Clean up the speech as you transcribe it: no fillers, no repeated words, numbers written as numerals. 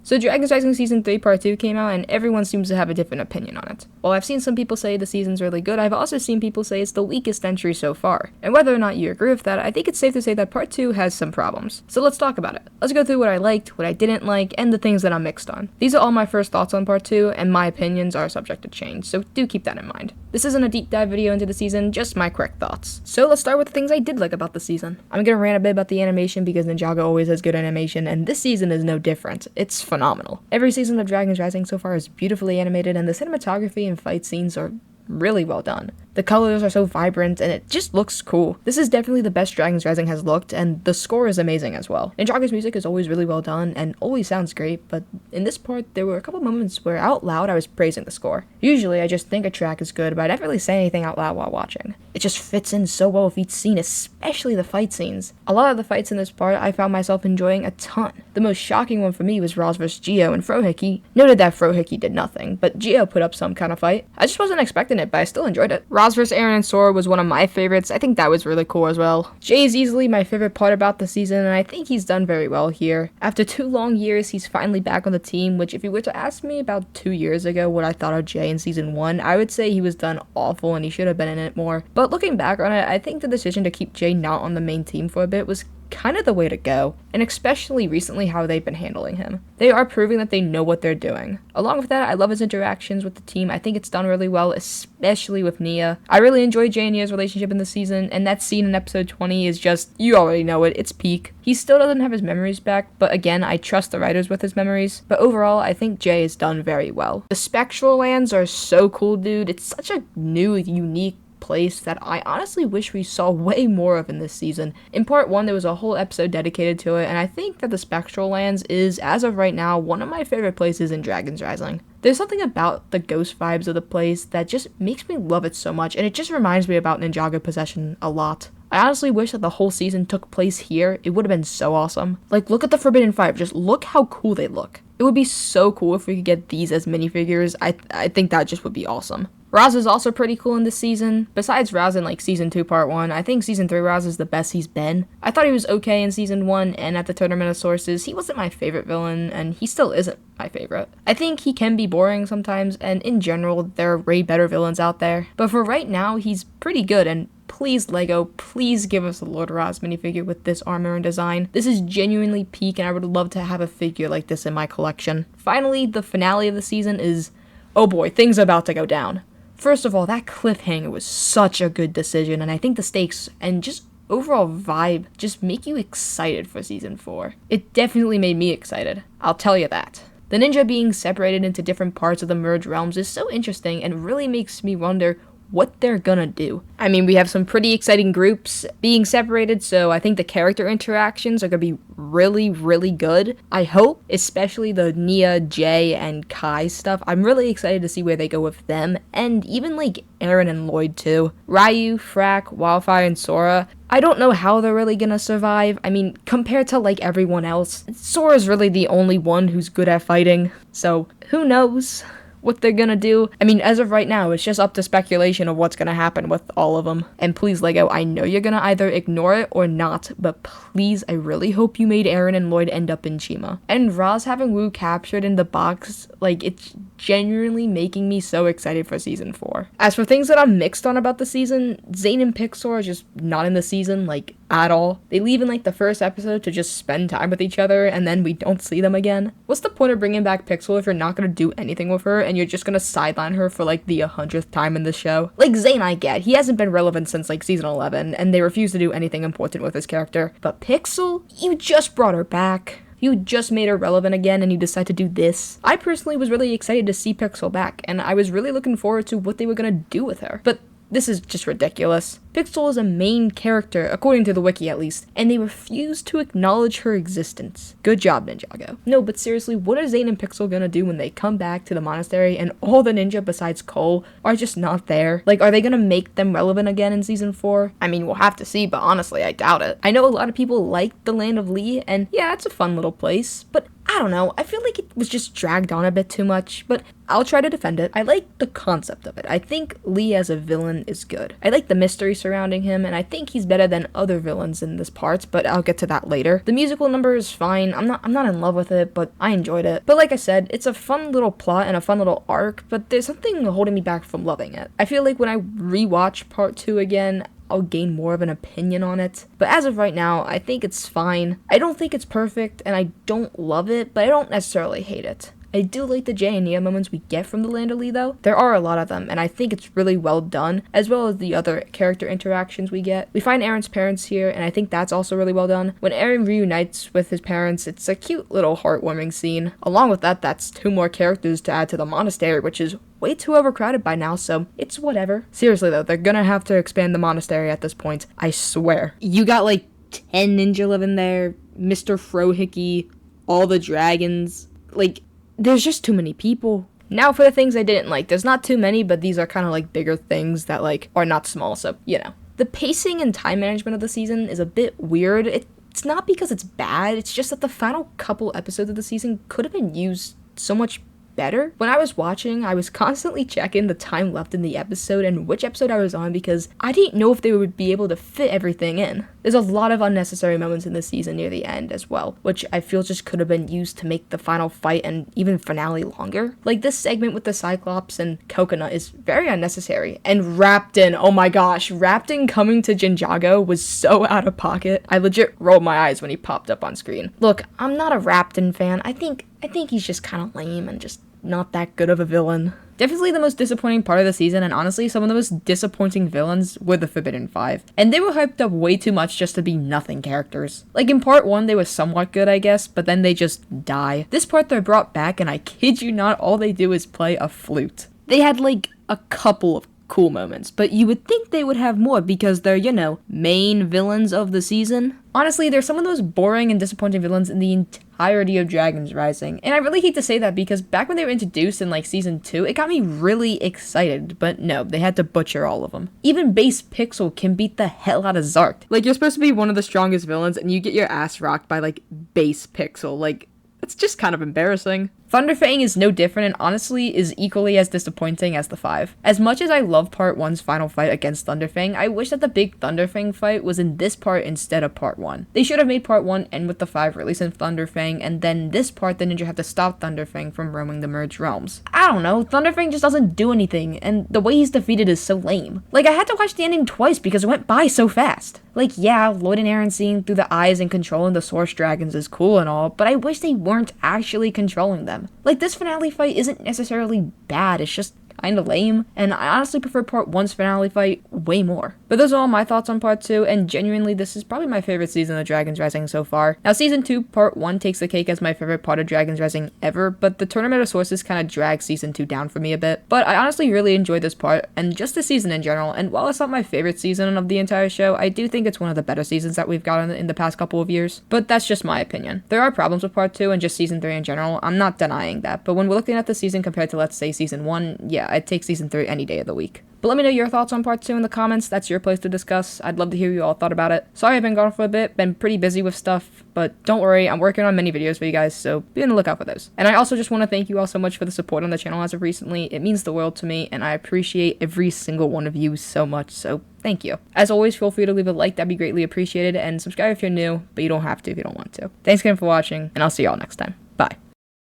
So Dragon's Rising Season 3 Part 2 came out, and everyone seems to have a different opinion on it. While I've seen some people say the season's really good, I've also seen people say it's the weakest entry so far. And whether or not you agree with that, I think it's safe to say that Part 2 has some problems. So let's talk about it. Let's go through what I liked, what I didn't like, and the things that I'm mixed on. These are all my first thoughts on Part 2, and my opinions are subject to change, so do keep that in mind. This isn't a deep dive video into the season, just my quick thoughts. So let's start with the things I did like about the season. I'm gonna rant a bit about the animation because Ninjago always has good animation, and this season is no different. It's phenomenal. Every season of Dragon's Rising so far is beautifully animated, and the cinematography and fight scenes are really well done. The colors are so vibrant and it just looks cool. This is definitely the best Dragon's Rising has looked, and the score is amazing as well. Ninjaga's music is always really well done and always sounds great, but in this part there were a couple moments where out loud I was praising the score. Usually I just think a track is good, but I never really say anything out loud while watching. It just fits in so well with each scene, especially the fight scenes. A lot of the fights in this part I found myself enjoying a ton. The most shocking one for me was Roz vs. Geo and Frohiki. Noted that Frohiki did nothing, but Geo put up some kind of fight. I just wasn't expecting it, but I still enjoyed it. Roz vs. Eren and Sora was one of my favorites. I think that was really cool as well. Jay is easily my favorite part about the season, and I think he's done very well here. After 2 long years, he's finally back on the team, which if you were to ask me about 2 years ago what I thought of Jay in season 1, I would say he was done awful and he should have been in it more. But looking back on it, I think the decision to keep Jay not on the main team for a bit was kind of the way to go, and especially recently how they've been handling him. They are proving that they know what they're doing. Along with that, I love his interactions with the team. I think it's done really well, especially with Nia. I really enjoy Jay and Nia's relationship in the season, and that scene in episode 20 is just, you already know it, it's peak. He still doesn't have his memories back, but again, I trust the writers with his memories. But overall, I think Jay is done very well. The Spectral Lands are so cool, dude. It's such a new, unique place that I honestly wish we saw way more of in this season. In part 1, there was a whole episode dedicated to it, and I think that the Spectral Lands is, as of right now, one of my favorite places in Dragon's Rising. There's something about the ghost vibes of the place that just makes me love it so much, and it just reminds me about Ninjago Possession a lot. I honestly wish that the whole season took place here. It would have been so awesome. Like, look at the Forbidden Five. Just look how cool they look. It would be so cool if we could get these as minifigures. I think that just would be awesome. Raz is also pretty cool in this season. Besides Raz in like season 2 part 1, I think season 3 Raz is the best he's been. I thought he was okay in season 1, and at the Tournament of Sources, he wasn't my favorite villain, and he still isn't my favorite. I think he can be boring sometimes, and in general, there are way better villains out there. But for right now, he's pretty good, and please, LEGO, please give us a Lord Raz minifigure with this armor and design. This is genuinely peak, and I would love to have a figure like this in my collection. Finally, the finale of the season is, oh boy, things are about to go down. First of all, that cliffhanger was such a good decision, and I think the stakes and just overall vibe just make you excited for season 4. It definitely made me excited, I'll tell you that. The ninja being separated into different parts of the merged realms is so interesting and really makes me wonder what they're gonna do. I mean, we have some pretty exciting groups being separated, so I think the character interactions are gonna be really, really good. I hope, especially the Nia, Jay, and Kai stuff. I'm really excited to see where they go with them, and even like Eren and Lloyd too. Ryu, Frack, Wildfire, and Sora, I don't know how they're really gonna survive. I mean, compared to like everyone else, Sora's really the only one who's good at fighting, so who knows what they're gonna do. I mean, as of right now, it's just up to speculation of what's gonna happen with all of them. And please, LEGO, I know you're gonna either ignore it or not, but please, I really hope you made Eren and Lloyd end up in Shima. And Roz having Wu captured in the box, like, it's genuinely making me so excited for season 4. As for things that I'm mixed on about the season, Zane and Pixel are just not in the season, like, at all. They leave in like the first episode to just spend time with each other, and then we don't see them again. What's the point of bringing back Pixel if you're not gonna do anything with her and you're just gonna sideline her for like the 100th time in the show? Like, Zane, I get, he hasn't been relevant since like season 11, and they refuse to do anything important with his character. But Pixel, you just brought her back. You just made her relevant again and you decide to do this. I personally was really excited to see Pixel back, and I was really looking forward to what they were gonna do with her. But this is just ridiculous. Pixel is a main character, according to the wiki at least, and they refuse to acknowledge her existence. Good job, Ninjago. No, but seriously, what are Zane and Pixel gonna do when they come back to the monastery and all the ninja besides Cole are just not there? Like, are they gonna make them relevant again in season 4? I mean, we'll have to see, but honestly, I doubt it. I know a lot of people like the Land of Lee, and yeah, it's a fun little place, but I don't know, I feel like it was just dragged on a bit too much, but I'll try to defend it. I like the concept of it. I think Lee as a villain is good. I like the mystery surrounding him, and I think he's better than other villains in this part, but I'll get to that later. The musical number is fine. I'm not in love with it, but I enjoyed it. But like I said, it's a fun little plot and a fun little arc, but there's something holding me back from loving it. I feel like when I rewatch part 2 again, I'll gain more of an opinion on it. But as of right now, I think it's fine. I don't think it's perfect, and I don't love it, but I don't necessarily hate it. I do like the Jay and Nia moments we get from the Land of Lee though. There are a lot of them, and I think it's really well done, as well as the other character interactions we get. We find Aaron's parents here, and I think that's also really well done. When Aaron reunites with his parents, it's a cute little heartwarming scene. Along with that, that's 2 more characters to add to the monastery, which is way too overcrowded by now, so it's whatever. Seriously though, they're gonna have to expand the monastery at this point, I swear. You got like 10 ninja living there, Mr. Frohickey, all the dragons, like, there's just too many people. Now for the things I didn't like. There's not too many, but these are kind of like bigger things that like are not small, so you know. The pacing and time management of the season is a bit weird. It's not because it's bad, it's just that the final couple episodes of the season could have been used so much better. When I was watching, I was constantly checking the time left in the episode and which episode I was on because I didn't know if they would be able to fit everything in. There's a lot of unnecessary moments in the season near the end as well, which I feel just could have been used to make the final fight and even finale longer. Like this segment with the Cyclops and Coconut is very unnecessary. And Raptin, oh my gosh, Raptin coming to Jinjago was so out of pocket. I legit rolled my eyes when he popped up on screen. Look, I'm not a Raptin fan. I think he's just kind of lame and just not that good of a villain. Definitely the most disappointing part of the season, and honestly, some of the most disappointing villains were the Forbidden Five. And they were hyped up way too much just to be nothing characters. Like in part 1, they were somewhat good, I guess, but then they just die. This part they're brought back, and I kid you not, all they do is play a flute. They had like a couple of cool moments, but you would think they would have more because they're, you know, main villains of the season. Honestly, they're some of the most boring and disappointing villains in the entirety of Dragons Rising, and I really hate to say that because back when they were introduced in like season 2, it got me really excited, but no, they had to butcher all of them. Even Base Pixel can beat the hell out of Zark. Like, you're supposed to be one of the strongest villains and you get your ass rocked by like Base Pixel. Like, it's just kind of embarrassing. Thunderfang is no different and honestly is equally as disappointing as the 5. As much as I love part 1's final fight against Thunderfang, I wish that the big Thunderfang fight was in this part instead of part 1. They should have made part 1 end with the 5 releasing Thunderfang, and then this part the ninja have to stop Thunderfang from roaming the merged realms. I don't know, Thunderfang just doesn't do anything, and the way he's defeated is so lame. Like, I had to watch the ending twice because it went by so fast. Like, yeah, Lloyd and Aaron seeing through the eyes and controlling the Source Dragons is cool and all, but I wish they weren't actually controlling them. Like, this finale fight isn't necessarily bad, it's just kinda lame, and I honestly prefer part 1's finale fight way more. But those are all my thoughts on part 2, and genuinely this is probably my favorite season of Dragons Rising so far. Now season 2, part 1 takes the cake as my favorite part of Dragons Rising ever, but the Tournament of Sources kinda drags season 2 down for me a bit. But I honestly really enjoyed this part, and just the season in general, and while it's not my favorite season of the entire show, I do think it's one of the better seasons that we've gotten in the past couple of years. But that's just my opinion. There are problems with part 2 and just season 3 in general, I'm not denying that, but when we're looking at the season compared to let's say season 1, yeah, I'd take season 3 any day of the week. But let me know your thoughts on part 2 in the comments. That's your place to discuss. I'd love to hear what you all thought about it. Sorry I've been gone for a bit, been pretty busy with stuff, but don't worry, I'm working on many videos for you guys, so be on the lookout for those. And I also just want to thank you all so much for the support on the channel as of recently. It means the world to me, and I appreciate every single one of you so much, so thank you. As always, feel free to leave a like, that'd be greatly appreciated, and subscribe if you're new, but you don't have to if you don't want to. Thanks again for watching, and I'll see y'all next time. Bye.